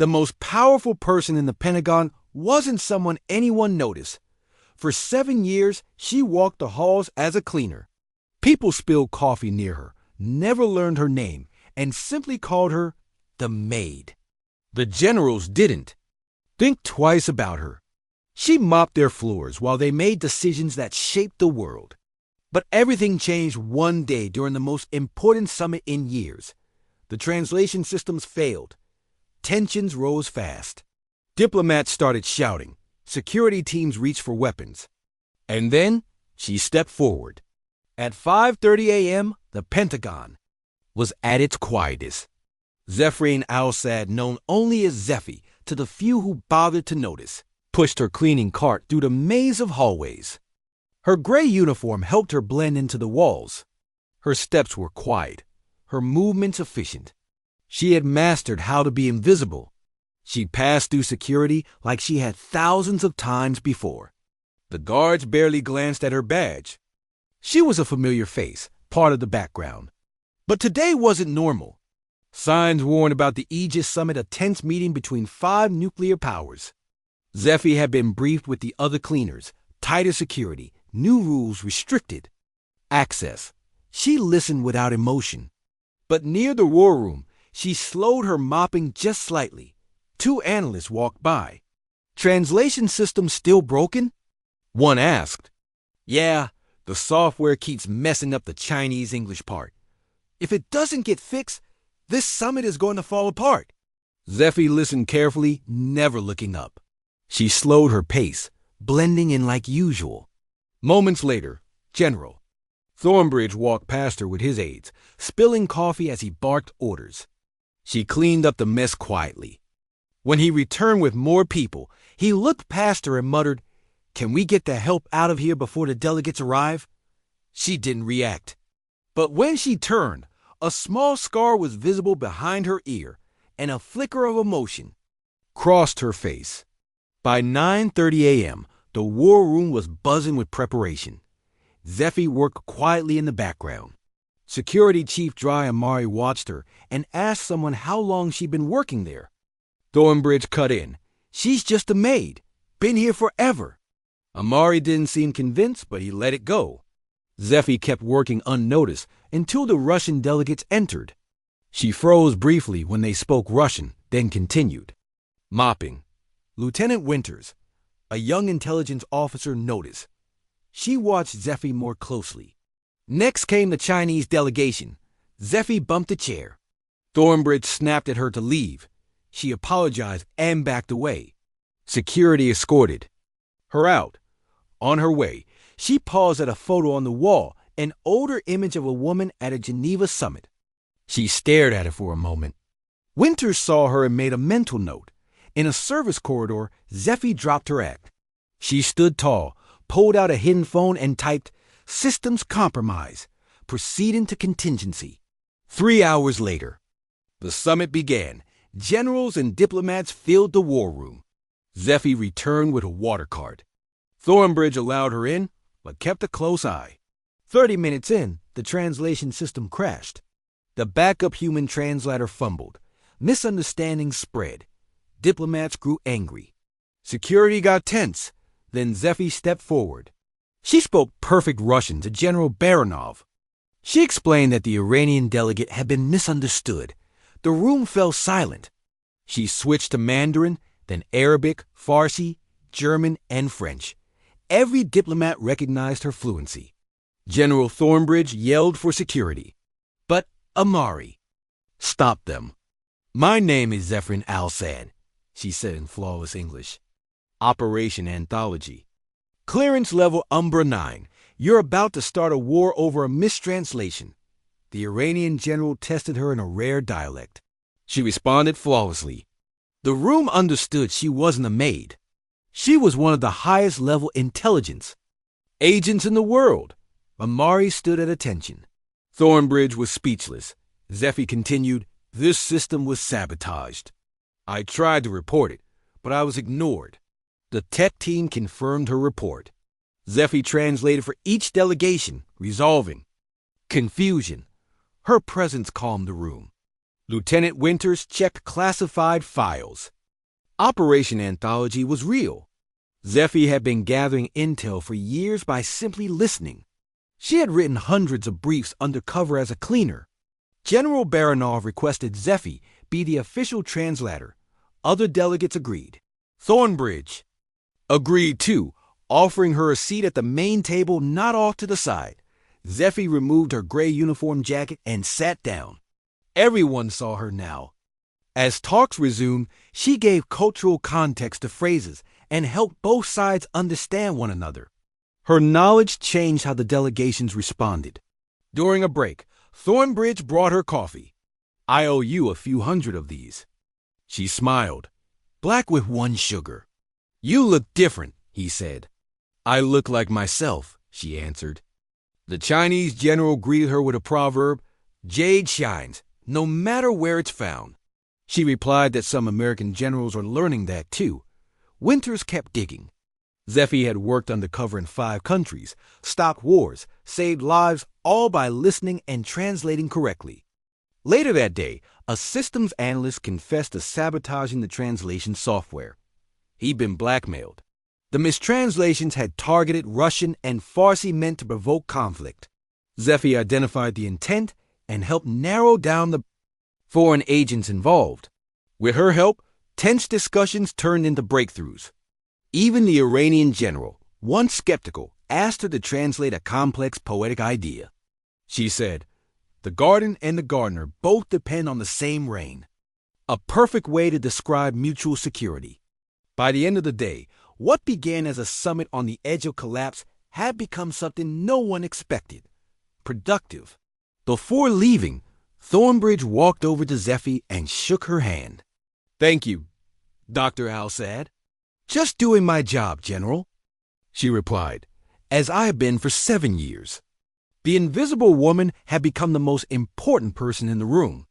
The most powerful person in the Pentagon wasn't someone anyone noticed. For 7 years, she walked the halls as a cleaner. People spilled coffee near her, never learned her name, and simply called her the Maid. The generals didn't think twice about her. She mopped their floors while they made decisions that shaped the world. But everything changed one day during the most important summit in years. The translation systems failed. Tensions rose fast. Diplomats started shouting. Security teams reached for weapons. And then she stepped forward. At 5:30 a.m., the Pentagon was at its quietest. Zephyrin Al-Sad, known only as Zeffy to the few who bothered to notice, pushed her cleaning cart through the maze of hallways. Her gray uniform helped her blend into the walls. Her steps were quiet, her movements efficient. She had mastered how to be invisible. She passed through security like she had thousands of times before. The guards barely glanced at her badge. She was a familiar face, part of the background. But today wasn't normal. Signs warned about the Aegis Summit, a tense meeting between 5 nuclear powers. Zeffy had been briefed with the other cleaners, tighter security, new rules restricted access. She listened without emotion. But near the war room, she slowed her mopping just slightly. 2 analysts walked by. Translation system still broken? One asked. Yeah, the software keeps messing up the Chinese-English part. If it doesn't get fixed, this summit is going to fall apart. Zeffy listened carefully, never looking up. She slowed her pace, blending in like usual. Moments later, General Thornbridge walked past her with his aides, spilling coffee as he barked orders. She cleaned up the mess quietly. When he returned with more people, he looked past her and muttered, "Can we get the help out of here before the delegates arrive?" She didn't react. But when she turned, a small scar was visible behind her ear, and a flicker of emotion crossed her face. By 9:30 a.m., the war room was buzzing with preparation. Zeffy worked quietly in the background. Security Chief Dry Amari watched her and asked someone how long she'd been working there. Thornbridge cut in. "She's just a maid. Been here forever." Amari didn't seem convinced, but he let it go. Zeffy kept working unnoticed until the Russian delegates entered. She froze briefly when they spoke Russian, then continued. Mopping. Lieutenant Winters, a young intelligence officer, noticed. She watched Zeffy more closely. Next came the Chinese delegation. Zeffy bumped a chair. Thornbridge snapped at her to leave. She apologized and backed away. Security escorted her out. On her way, she paused at a photo on the wall, an older image of a woman at a Geneva summit. She stared at it for a moment. Winters saw her and made a mental note. In a service corridor, Zeffy dropped her act. She stood tall, pulled out a hidden phone, and typed, "Systems compromise. Proceeding to contingency." 3 hours later, the summit began. Generals and diplomats filled the war room. Zeffy returned with a water cart. Thornbridge allowed her in, but kept a close eye. 30 minutes in, the translation system crashed. The backup human translator fumbled. Misunderstandings spread. Diplomats grew angry. Security got tense. Then Zeffy stepped forward. She spoke perfect Russian to General Baranov. She explained that the Iranian delegate had been misunderstood. The room fell silent. She switched to Mandarin, then Arabic, Farsi, German, and French. Every diplomat recognized her fluency. General Thornbridge yelled for security. But Amari stopped them. "My name is Zephyrin Al-Sad," she said in flawless English. Operation Anthology. Clearance level Umbra 9. You're about to start a war over a mistranslation. The Iranian general tested her in a rare dialect. She responded flawlessly. The room understood she wasn't a maid. She was one of the highest level intelligence agents in the world. Amari stood at attention. Thornbridge was speechless. Zeffy continued, "This system was sabotaged. I tried to report it, but I was ignored." The tech team confirmed her report. Zeffy translated for each delegation, resolving confusion. Her presence calmed the room. Lieutenant Winters checked classified files. Operation Anthology was real. Zeffie had been gathering intel for years by simply listening. She had written hundreds of briefs undercover as a cleaner. General Baranov requested Zeffie be the official translator. Other delegates agreed. Thornbridge agreed too, offering her a seat at the main table not off to the side. Zeffie removed her gray uniform jacket and sat down. Everyone saw her now. As talks resumed, she gave cultural context to phrases and helped both sides understand one another. Her knowledge changed how the delegations responded. During a break, Thornbridge brought her coffee. "I owe you a few hundred of these." She smiled. "Black with 1 sugar." "You look different," he said. "I look like myself," she answered. The Chinese general greeted her with a proverb, "Jade shines, no matter where it's found." She replied that some American generals are learning that too. Winters kept digging. Zeffie had worked undercover in 5 countries, stopped wars, saved lives, all by listening and translating correctly. Later that day, a systems analyst confessed to sabotaging the translation software. He'd been blackmailed. The mistranslations had targeted Russian and Farsi meant to provoke conflict. Zeffie identified the intent and helped narrow down the foreign agents involved. With her help, tense discussions turned into breakthroughs. Even the Iranian general, once skeptical, asked her to translate a complex poetic idea. She said, "The garden and the gardener both depend on the same rain." A perfect way to describe mutual security. By the end of the day, what began as a summit on the edge of collapse had become something no one expected. Productive. Before leaving, Thornbridge walked over to Zeffie and shook her hand. "Thank you, Dr. Al-Sad." "Just doing my job, General," she replied, "as I have been for 7 years." The invisible woman had become the most important person in the room.